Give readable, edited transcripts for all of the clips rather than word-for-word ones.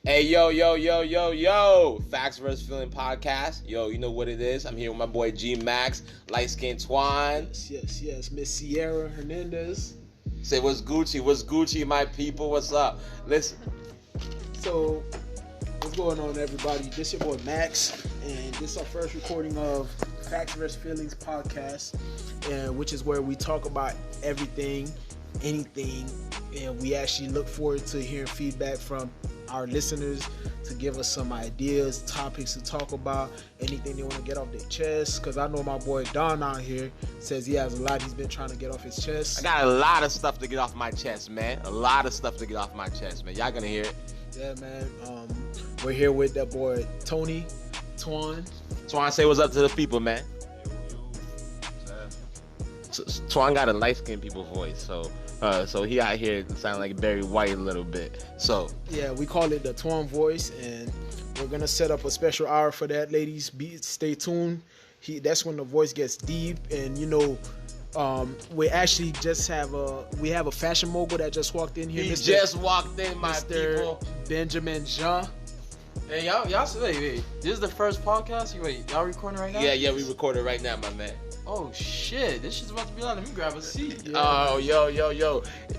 Hey, yo. Facts vs. Feeling podcast. Yo, you know what it is. I'm here with my boy G Max, light skinned Twan. Yes. Miss Sierra Hernandez. Say what's Gucci, my people. What's up? Listen. So, what's going on, everybody? This your boy Max, and this is our first recording of Facts vs. Feelings podcast, which is where we talk about everything, anything, and we actually look forward to hearing feedback from our listeners to give us some ideas, topics to talk about, anything they want to get off their chest. Because I know my boy Don out here says he has a lot he's been trying to get off his chest. I got a lot of stuff to get off my chest, man. Y'all gonna hear it. Yeah, man. We're here with that boy Tony, Twan. Twan, say what's up to the people, man. Twan got a light-skinned people voice, so he out here sounding like Barry White a little bit. So yeah, we call it the Twan voice, and we're gonna set up a special hour for that, ladies. Stay tuned. That's when the voice gets deep, and we actually just have a fashion mogul that just walked in here. He just walked in, my Mr. people. Benjamin Jean. Hey, y'all, wait. This is the first podcast? Y'all recording right now? Yeah, we recording right now, my man. Oh, shit. This shit's about to be loud. Let me grab a seat. Yeah. Oh, yo.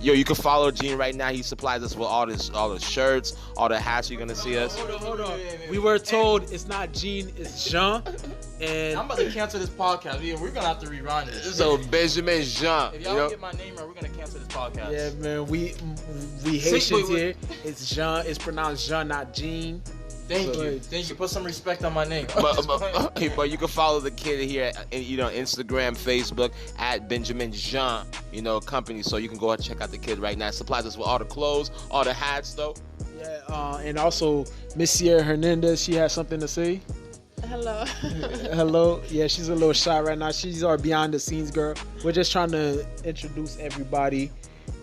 You can follow Gene right now. He supplies us with all the shirts, all the hats you're going to see us. Hold on. We were told it's not Gene, it's Jean. And I'm about to cancel this podcast. We're going to have to rerun this. So, Benjamin Jean. If y'all don't get my name right, we're going to cancel this podcast. Yeah, man. We Haitians here. It's Jean. It's pronounced Jean, not Gene. Thank you. Put some respect on my name. But you can follow the kid here at Instagram, Facebook at Benjamin Jean, company. So you can go and check out the kid right now. It supplies us with all the clothes, all the hats, though. Yeah, and also Miss Sierra Hernandez, she has something to say. Hello. Hello. Yeah, she's a little shy right now. She's our behind the scenes girl. We're just trying to introduce everybody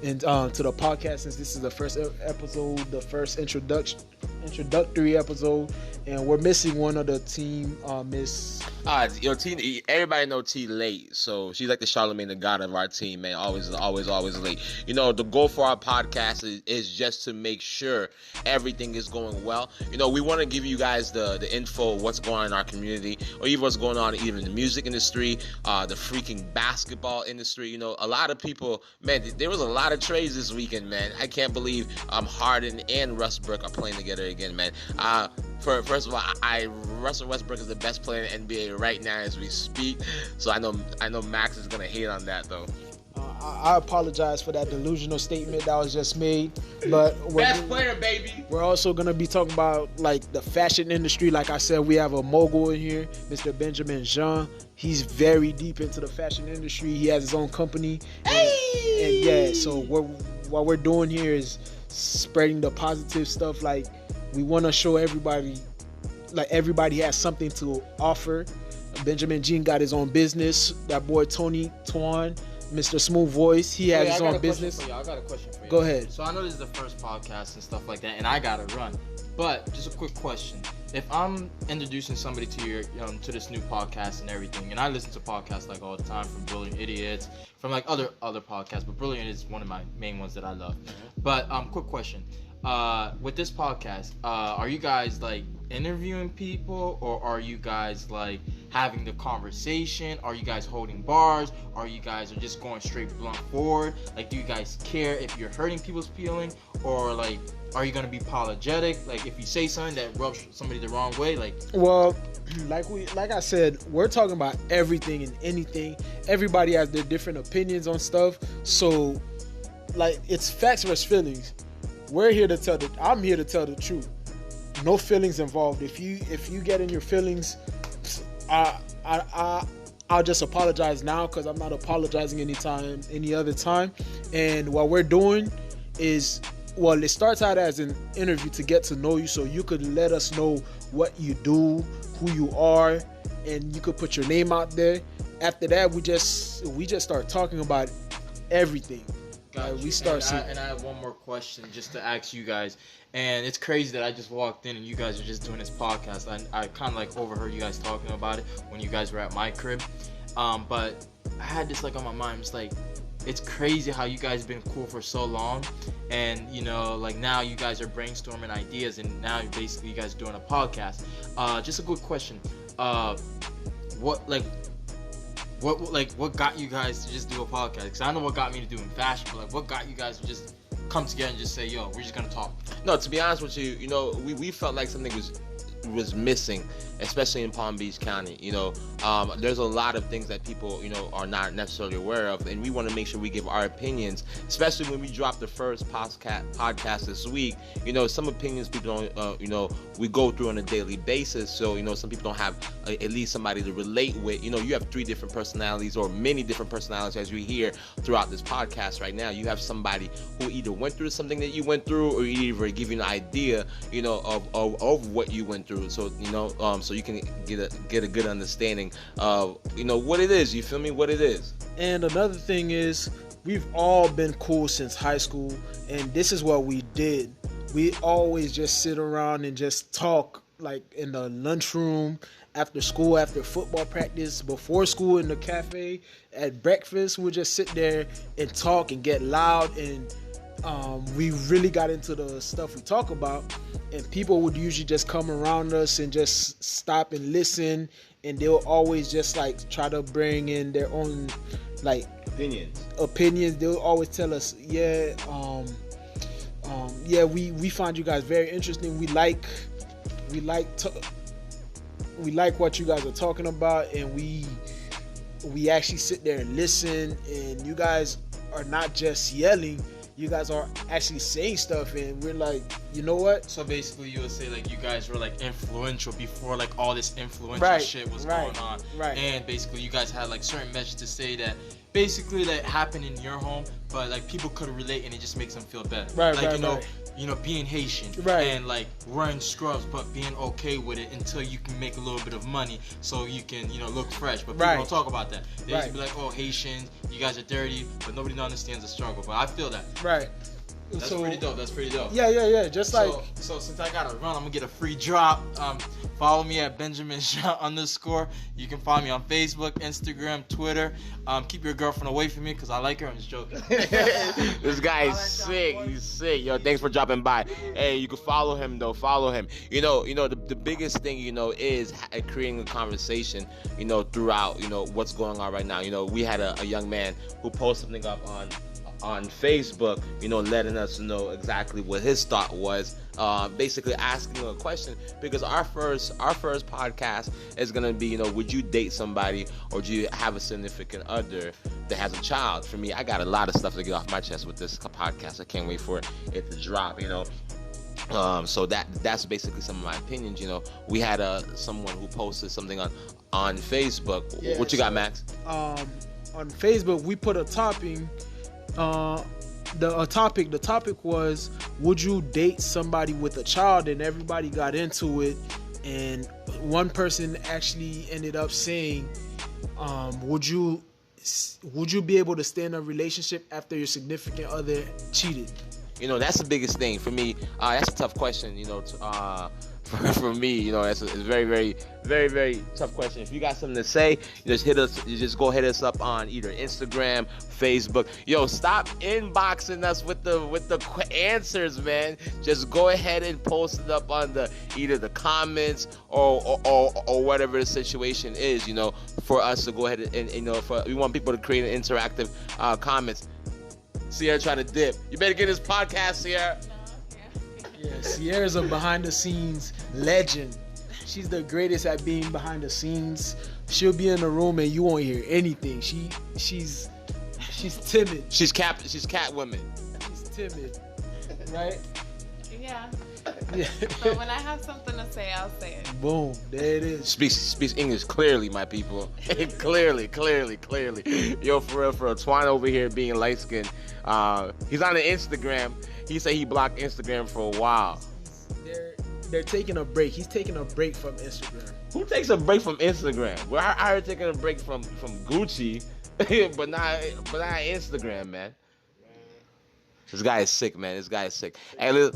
and to the podcast, since this is the first episode, the first introductory episode, and we're missing one of the team, Miss. T. Everybody know T late, so she's like the Charlemagne the God of our team, man. Always late. The goal for our podcast is just to make sure everything is going well. We want to give you guys the info of what's going on in our community, or even what's going on even in the music industry, the freaking basketball industry. A lot of people, man. There was a lot of trades this weekend, man. I can't believe Harden and Westbrook are playing together again, man. First of all, Russell Westbrook is the best player in the NBA right now as we speak. So I know Max is gonna hate on that though. I apologize for that delusional statement that was just made, but best player, baby. We're also gonna be talking about like the fashion industry. Like I said, we have a mogul in here, Mr. Benjamin Jean. He's very deep into the fashion industry. He has his own company, and yeah. So what we're doing here is spreading the positive stuff. Like, we want to show everybody, like, everybody has something to offer. Benjamin Jean got his own business. That boy Tony Twan, Mr. Smooth Voice, he has his own business. I got a question for you. Go ahead. So I know this is the first podcast and stuff like that, and I gotta run. But just a quick question: if I'm introducing somebody to your, to this new podcast and everything, and I listen to podcasts like all the time, from Brilliant Idiots, from like other podcasts, but Brilliant is one of my main ones that I love. But quick question: with this podcast, are you guys like interviewing people, or are you guys like having the conversation? Are you guys holding bars? Are you guys just going straight blunt forward? Like, do you guys care if you're hurting people's feeling, or like, are you gonna be apologetic? Like, if you say something that rubs somebody the wrong way, like. Well, like I said, we're talking about everything and anything. Everybody has their different opinions on stuff. So, like, it's facts versus feelings. I'm here to tell the truth. No feelings involved. If you get in your feelings, I'll just apologize now, because I'm not apologizing any other time. And what we're doing is, well, it starts out as an interview to get to know you, so you could let us know what you do, who you are, and you could put your name out there. After that, we just start talking about everything. And I have one more question just to ask you guys. And it's crazy that I just walked in and you guys are just doing this podcast. I kind of like overheard you guys talking about it when you guys were at my crib. But I had this like on my mind. It's like, it's crazy how you guys been cool for so long, and like now you guys are brainstorming ideas, and now basically you guys doing a podcast. Just a good question. What got you guys to just do a podcast? Because I know what got me to do in fashion, but like what got you guys to just come together and just say, yo, we're just gonna talk? No, to be honest with you, we felt like something was missing, especially in Palm Beach County. There's a lot of things that people are not necessarily aware of, and we want to make sure we give our opinions, especially when we drop the first podcast this week. Some opinions people don't we go through on a daily basis, so some people don't have at least somebody to relate with. You have 3 different personalities, or many different personalities, as we hear throughout this podcast right now. You have somebody who either went through something that you went through, or either give you an idea of what you went through, so so you can get a good understanding of what it is. You feel me? What it is. And another thing is, we've all been cool since high school, and this is what we did. We always just sit around and just talk, like in the lunchroom, after school, after football practice, before school, in the cafe, at breakfast. We'll just sit there and talk and get loud, and we really got into the stuff we talk about, and people would usually just come around us and just stop and listen, and they'll always just like try to bring in their own like opinions. They'll always tell us, we find you guys very interesting. We like what you guys are talking about, and we actually sit there and listen, and you guys are not just yelling. You guys are actually saying stuff, and we're like, you know what? So basically, you would say like you guys were like influential before like all this influential shit was going on, and basically you guys had like certain messages to say that basically that happened in your home, but like people could relate, and it just makes them feel better. Being Haitian and like wearing scrubs, but being okay with it until you can make a little bit of money, so you can look fresh. But people don't talk about that. They used to be like, oh, Haitians, you guys are dirty, but nobody understands the struggle. But I feel that. That's pretty dope. Yeah. Just like so since I gotta run, I'm gonna get a free drop. Follow me at Benjamin _. You can find me on Facebook, Instagram, Twitter. Keep your girlfriend away from me because I like her. I'm just joking. This guy is sick. He's sick. Yo, thanks for dropping by. Hey, you can follow him though. Follow him. The biggest thing is creating a conversation. Throughout what's going on right now. We had a young man who posted something up on Facebook, letting us know exactly what his thought was, basically asking a question, because our first podcast is gonna be, would you date somebody, or do you have a significant other that has a child? For me, I got a lot of stuff to get off my chest with this podcast. I can't wait for it to drop, so that's basically some of my opinions. We had someone who posted something on Facebook. What you got, Max? On Facebook, we put a topic. The topic was, would you date somebody with a child? And everybody got into it, and one person actually ended up saying, would you be able to stay in a relationship after your significant other cheated? That's the biggest thing for me. That's a tough question, for me, it's a very, very, very, very tough question. If you got something to say, you just go hit us up on either Instagram, Facebook. Yo, stop inboxing us with the answers, man. Just go ahead and post it up on either the comments or whatever the situation is, for us to go ahead and we want people to create an interactive comments. Sierra trying to dip. You better get this podcast, Sierra. Yeah, Sierra's a behind the scenes legend. She's the greatest at being behind the scenes. She'll be in the room and you won't hear anything. She's timid. She's Catwoman. She's timid, right? Yeah. But when I have something to say, I'll say it. Boom, there it is. Speaks English clearly, my people. clearly. Yo, for real, Twan over here being light skinned. He's on the Instagram. He said he blocked Instagram for a while. They're taking a break. He's taking a break from Instagram. Who takes a break from Instagram? Well, I heard taking a break from Gucci, but not Instagram, man. This guy is sick, man. Hey, look,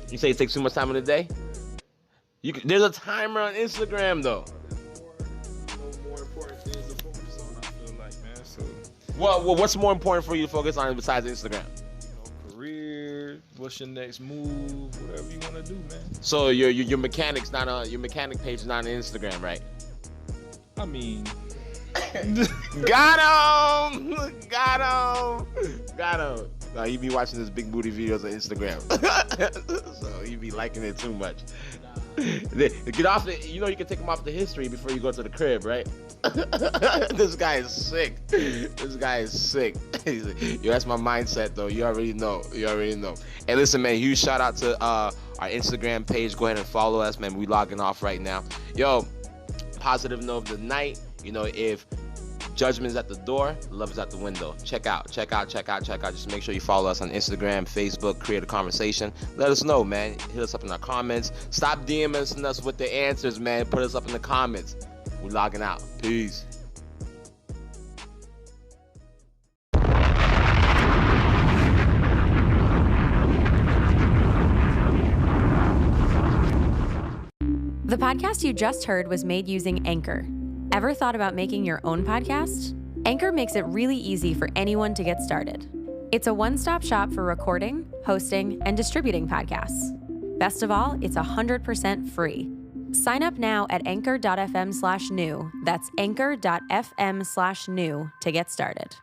you say it takes too much time in the day? There's a timer on Instagram, though. No more important things to focus on, I feel like, man. So Well, what's more important for you to focus on besides Instagram? Career, what's your next move, whatever you want to do, man. So your mechanic page is not on Instagram, right? I mean, Got him! No, he be watching his big booty videos on Instagram, so he be liking it too much. Get off the. You know you can take him off the history before you go to the crib, right? This guy is sick. Yo, that's my mindset, though. You already know. Hey, listen, man. Huge shout out to our Instagram page. Go ahead and follow us, man. We logging off right now. Yo, positive note of the night. You know, if judgment is at the door, love is at the window. Check out. Just make sure you follow us on Instagram, Facebook, create a conversation. Let us know, man. Hit us up in our comments. Stop DMing us with the answers, man. Put us up in the comments. We're logging out. Peace. The podcast you just heard was made using Anchor. Ever thought about making your own podcast? Anchor makes it really easy for anyone to get started. It's a one-stop shop for recording, hosting, and distributing podcasts. Best of all, it's 100% free. Sign up now at anchor.fm/new. That's anchor.fm/new to get started.